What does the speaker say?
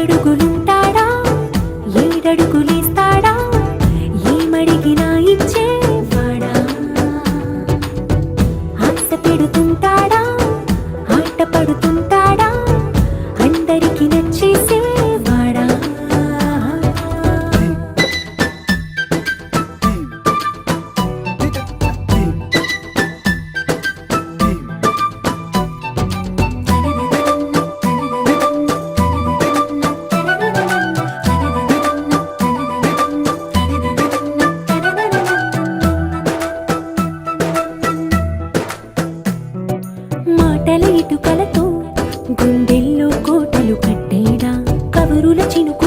ఆరడుగులుంటాడా ఏడడుగులేస్తాడా ఏమడిగినా ఇచ్చేవాడా ఆశ పెడుతుంటాడా ఆట పడుతుంటాడా అందరికి నచ్చేసేవాడా మాటల ఇటుకలతో గుండెల్లో కోటలు కట్టేడా కబురుల చినుకు